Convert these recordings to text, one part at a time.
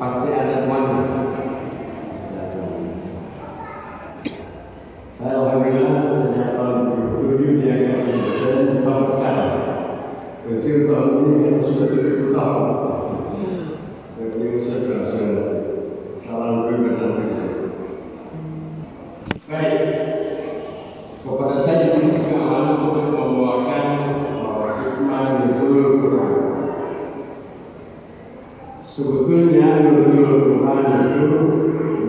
pasti ada teman. Saya alhamdulillah sejak tahun 2007 dianggap dosen sampai sekarang. Usia tahun ini kan sudah 70 tahun. Jadi saya berasa salam berbeda nanti. Baik, kepada saya juga amanah untuk membawakan hikmah nuzul Quran. Sebetulnya nuzul Quran itu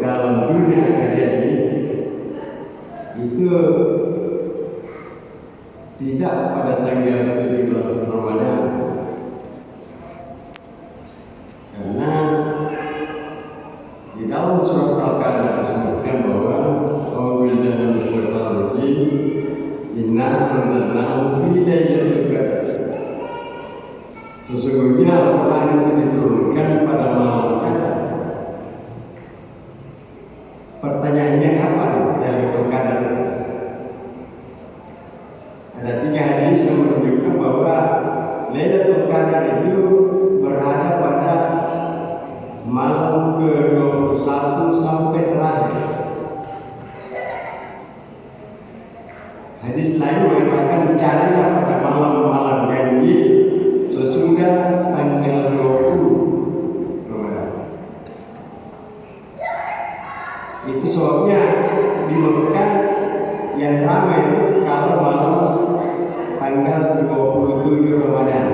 dalam dunia akademik itu tidak pada tanggal 17 Ramadan, karena di dalam surat Al-Qadar disebutkan bahwa inna anzalnahu fi lailatul qadar. Sesungguhnya Al-Quran itu diturunkan pada malam Qadar. Pertanyaannya kapan Lailatul Qadar? Ada 3 hadis yang menunjukkan bahwa Lailatul Qadar itu berada pada malam ke-21 sampai terakhir. Hadis lain mengatakan carilah pada malam-malam ganjil sesudah tanggal 20 Ramadan. Itu sebabnya di Mekah yang ramai itu kalau malam tanggal 27 Ramadan,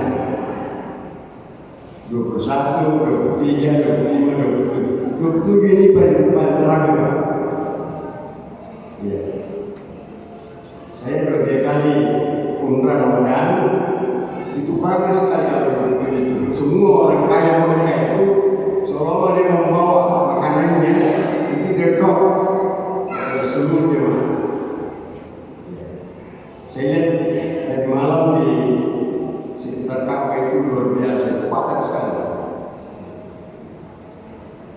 21, 23, 25, 27 ini paling ramai. Ya. Saya berbagai kali umrah Ramadan itu ramai sekali kalau itu. Semua orang kaya mereka itu seolah-olah dia membawa makanannya itu dedok pada seluruh jemaah. Saya lihat dari malam di sekitar Ka'bah itu luar biasa padat sekali.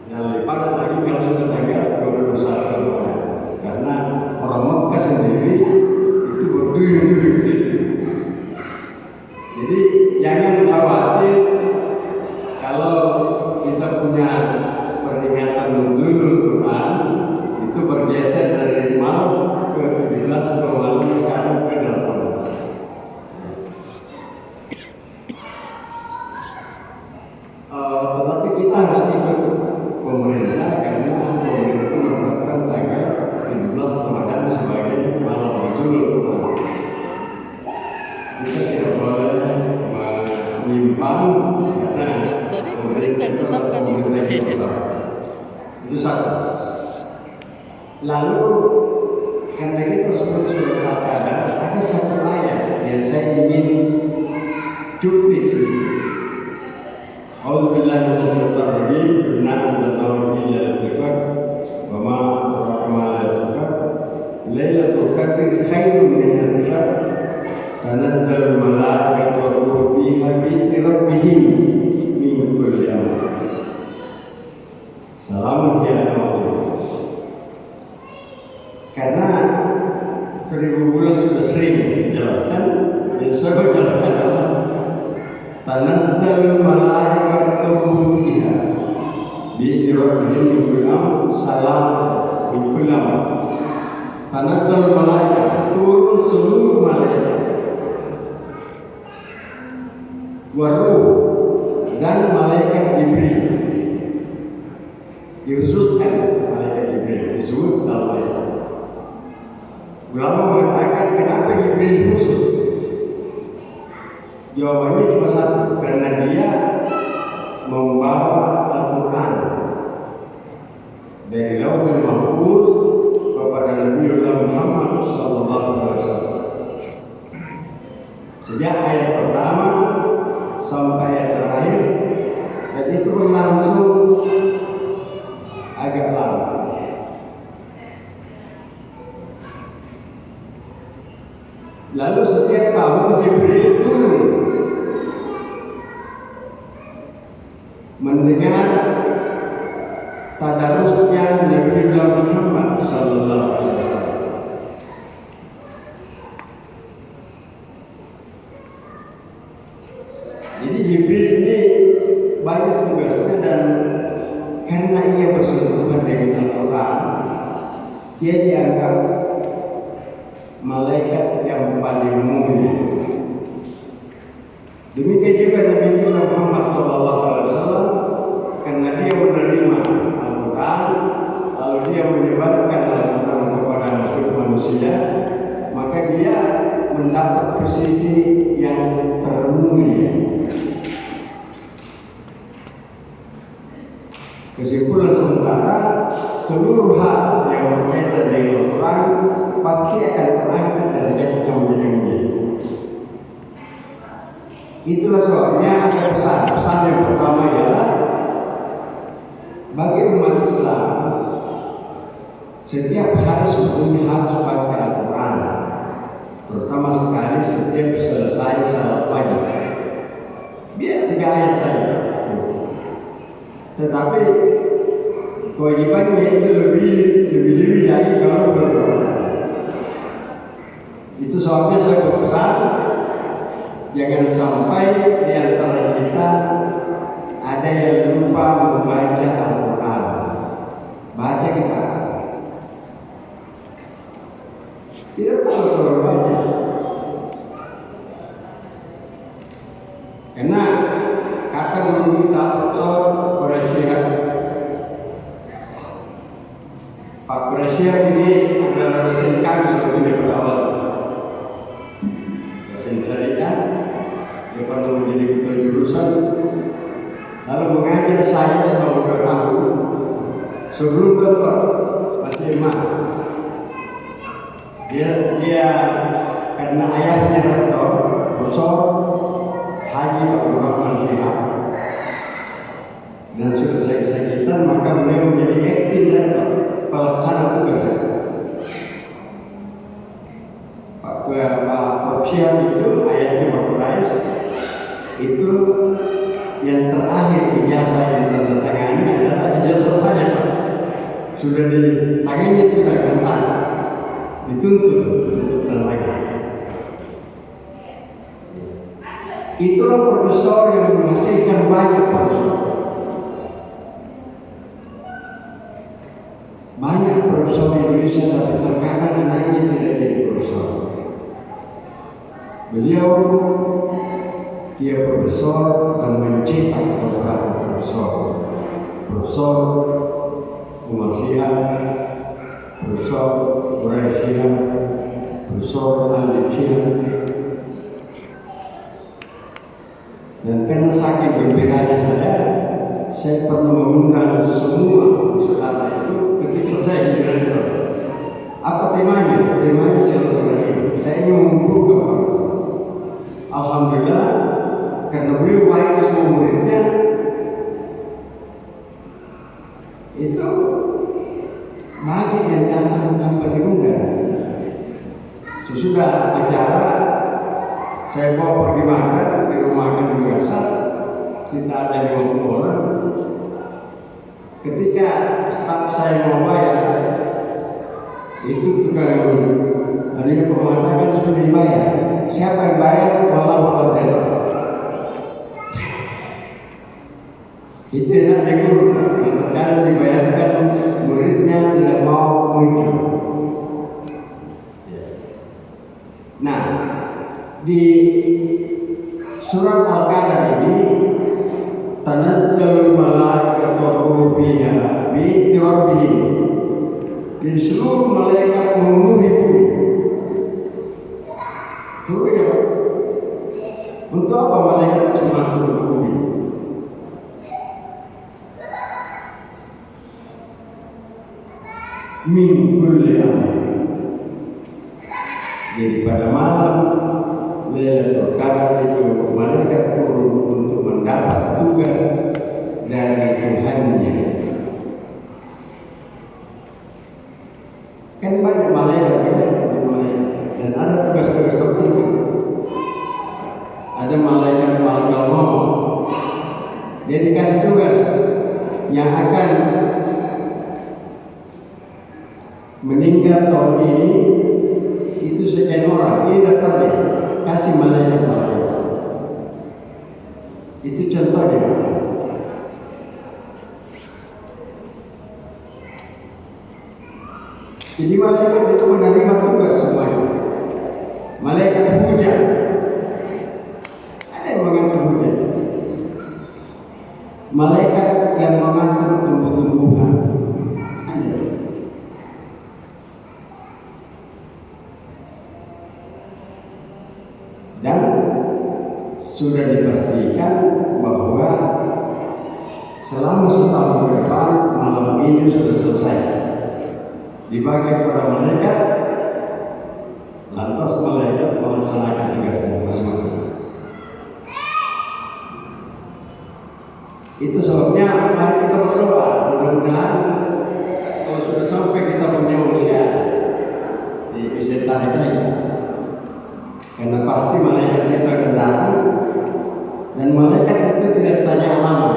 Dan lebih padat lagi kalau sudah tanggal 21 Ramadan, karena orang Mekah sendiri itu berduyun-duyun di situ. Jadi jangan khawatir kalau kita punya peringatan nuzulul Quran itu bergeser dari malam ke-17 ke malam sekarang ke 18. Tetapi kita harus ikut pemerintah karena pemerintah menetapkan tanggal 17 Ramadan sebagai malam nuzulul Quran. Kita tidak boleh menyimpang karena pemerintah itu adalah pemerintah yang besar. Itu satu. Lalu karena kita sebut surat Al-Qadar, ada satu ayat yang saya ingin cuplik sedikit. A'udzubillahi minasyaitonir rajim. Inna anzalnahu fi lailatul qadr wa ma adraka ma lailatul qadr. Lailatul qadri khairun min alfi syahr. Tanazzalul malaikatu war-ruhu fiha bi'izni rabbihim min kulli amr. Salamun hiya karena 1000 bulan sudah sering dijelaskan, yang saya jelaskan adalah tanazzalul malaikatu fiha bi'izni rabbihim min kulli amr. Salam min kulli amr. Tanazzalul malaikatu, turun seluruh malaikat, waruh, dan malaikat Jibril. Dihususkan malaikat Jibril disebut dalam ayat. Ulama mengatakan kenapa Jibril khusus? Jawabannya cuma satu, karena dia membawa Al-Quran dari Lauhul Mahfuz kepada Nabiullah Muhammad SAW. Sejak ayat pertama sampai ayat terakhir, dan itu berlangsung agak lama. Lalu setiap tahun Jibril turun mendengar tadarusnya Nabiullah Muhammad sallallahu alaihi wasallam. Jadi Jibril ini banyak tugasnya dan karena ia bersentuhan dengan Al-Quran, dia dianggap malaikat yang paling mulia. Demikian juga Nabi kita Muhammad SAW, karena dia menerima Al-Quran, lalu dia menyebarkan Al-Quran kepada seluruh manusia, maka dia mendapat posisi yang termulia. Kesimpulan sementara, seluruh hal yang berkaitan dengan Al-Quran pasti akan terangkat dari derajatnya menjadi mulia. Itulah sebabnya ada pesan yang pertama ialah bagi umat Islam setiap hari sebetulnya harus baca Al-Quran, terutama sekali setiap selesai salat pagi. Biar 3 ayat saja. Tetapi kewajibannya itu lebih lagi kalau berdoa. Itu sebabnya saya berpesan, jangan sampai di antara kita ada yang lupa membaca Al-Quran. Baca kita. Tidak perlu terlalu. Karena kata guru kita Pak Presiden ini adalah dosen kami sebetulnya berawal. Dosen syariah, dia pernah menjadi ketua jurusan, lalu mengajar saya selama 2 tahun sebelum dokter masih emak. Dia karena ayahnya rektor, Profesor Haji Abdul Rahman Syihab, dan sudah sekitar maka beliau menjadi acting rektor, pelaksana tugas. Pak Syihab itu ayahnya Pak Quraish, itu yang terakhir ijazah yang ditandatangani adalah ijazah saya, Pak. Sudah ditangani, sudah gantar, dituntut untuk lagi. Itulah profesor yang menghasilkan banyak profesor. Banyak profesor di Indonesia, tapi terkadang anaknya tidak jadi profesor. Beliau dia profesor dan mencetak beberapa profesor. Profesor Umar Syihab, Profesor Quraish Syihab, Profesor Alif Syihab. Dan karena saking berbedanya saya perlu mengundang semua saudara itu ketika saya jadi rektor. Apa temanya? Temanya silaturahim. Saya ingin membuka. Alhamdulillah, karena beliau baik semua muridnya, itu banyak yang datang tanpa diundang. Sesudah acara, saya bawa pergi makan di rumah makan di Gaza, kita ada 50 orang. Ketika staf saya mau bayar, itu tukang hari ini mengatakan sudah dibayar. Siapa yang bayar? Wallahu a'lam. Itu enaknya guru, kadang dibayarkan muridnya tidak mau muncul. Nah, di surat Al-Qadar ini tanazzalul malaikatu wa biha bi rabbihim. Jadi seluruh malaikat memenuhi bumi. Untuk apa malaikat cuma turun ke bumi? Minggu jadi pada malam Lailatul Qadar itu malaikat turun untuk mendapat tugas dari Tuhannya. Kan banyak malaikat dan ada tugas-tugas tertentu. Ada malaikat maut, dia dikasih tugas yang akan meninggal tahun ini. Itu sekian orang, ini datang deh, kasih malaikat. Itu contohnya. Jadi malaikat itu menerima tugas semuanya. Malaikat hujan, ada yang mengatur hujan. Malaikat yang mengatur tumbuh-tumbuhan, ada. Dan sudah dipastikan bahwa selama setahun ke depan malam ini sudah selesai dibagi kepada malaikat, lantas malaikat melaksanakan tugasnya masing-masing. Itu sebabnya mari kita berdoa, mudah-mudahan kalau sudah sampai kita punya usia bisa tarik lagi, karena pasti malaikat itu akan datang dan malaikat itu tidak tanya alamat.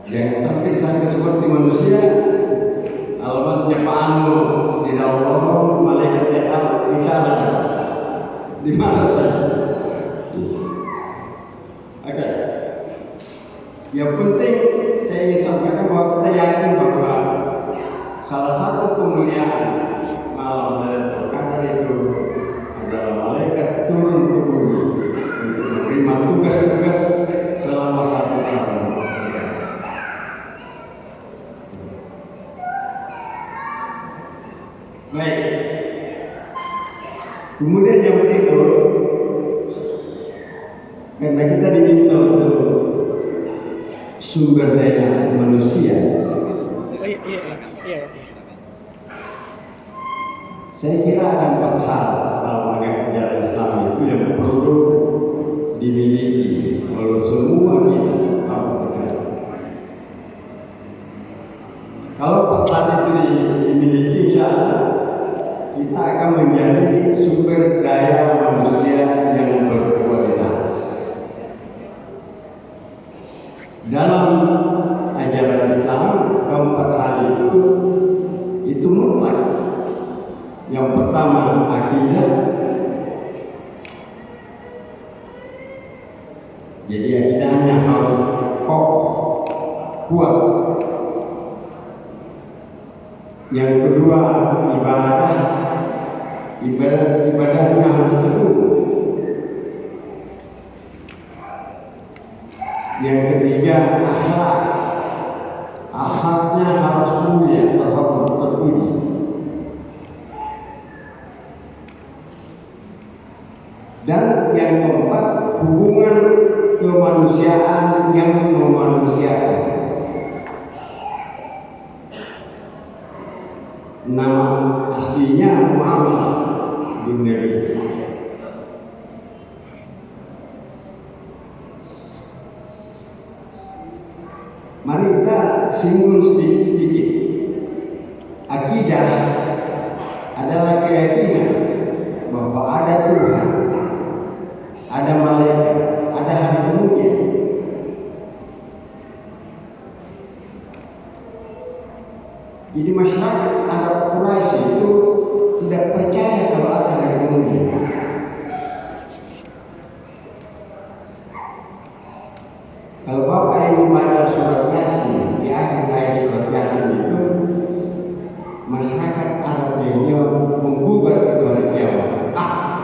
Jangan sampai disangka seperti manusia, alamatnya Pak Anu di dalam lorong, malaikat datang bicara di mana saja. Oke. Yang penting saya ingin sampaikan bahwa kita yakin bahwa salah satu kemuliaan malam Lailatul Qadar itu adalah malaikat turun ke bumi untuk menerima tugas-tugas selama 1 tahun. Baik. Kemudian yang berikut, karena kita diminta untuk sumber daya manusia, saya kira ada 4 hal dalam ajaran Islam itu yang perlu dimiliki oleh semua kita. Kalau 4 hal itu dimiliki, insya Allah kita akan menjadi sumber daya manusia yang berkualitas. Dalam ajaran Islam, keempat hal itu mutlak. Yang pertama akidah. Jadi akidahnya harus kokoh, kuat. Yang kedua ibadahnya harus teguh. Yang ketiga akhlaknya harus mulia, terhormat, terpuji. Dan yang keempat, hubungan kemanusiaan yang memanusiakan. Nama aslinya muamalah dunia ini. Mari kita singgung sedikit-sedikit. Akidah adalah keyakinan bahwa ada Tuhan, ada malaikat, ada hari kemudian. Jadi masyarakat Arab Quraisy itu tidak percaya kalau ada hari kemudian. Kalau Bapak ingin baca surat Yasin, di akhir ayat surat Yasin itu masyarakat Arab dunia menggugat itu hari kiamat.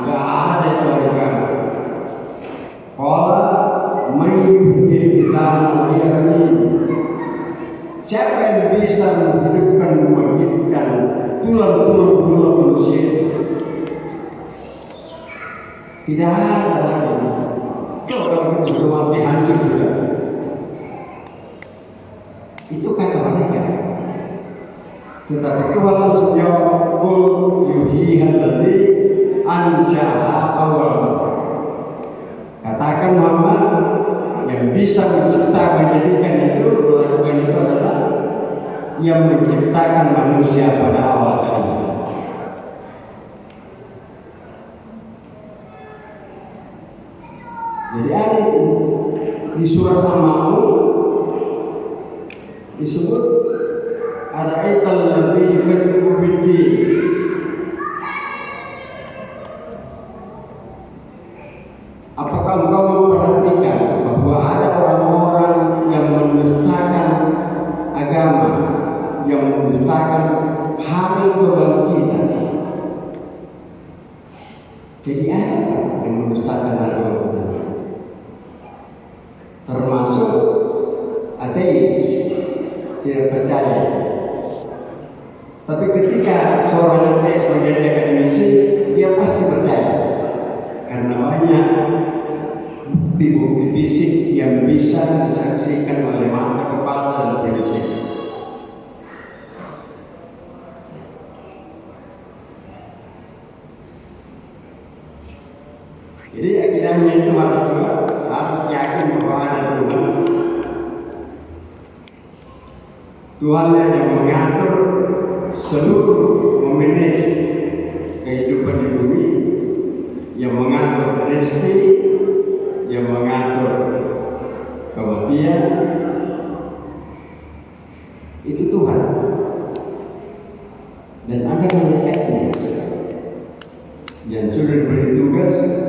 Nggak ada itu hari kiamat. Qala may yuhyil idama wa yarmim. Siapa yang bisa menghidupkan, membangkitkan tulang-tulang belulang manusia? Tidak ada lagi. Orang itu sudah mati hancur sudah. Itu kata mereka. Tetapi Tuhan sejauh kul yuhihal ladzi anjaha awal. Katakan Muhammad, yang bisa menjadikan itu, melakukan itu adalah yang menciptakan manusia pada awal kali. Jadi ada itu di surat Al-Ma'un disebut ada aital ladzi yukadzdzibu bid-din. Apakah engkau memperhatikan bahwa ada orang-orang yang mendustakan agama, yang mendustakan tidak percaya. Tapi ketika seorang nanti menjadi akademisi, dia pasti percaya. Karena banyak bukti fisik yang bisa disaksikan oleh mata, kepala, dan prinsip. Jadi akidahnya itu harus yakin bahwa ada Tuhan. Tuhan yang mengatur seluruh memanage kehidupan di bumi, yang mengatur rezeki, yang mengatur kematian, itu Tuhan. Dan ada malaikatnya yang sudah diberi tugas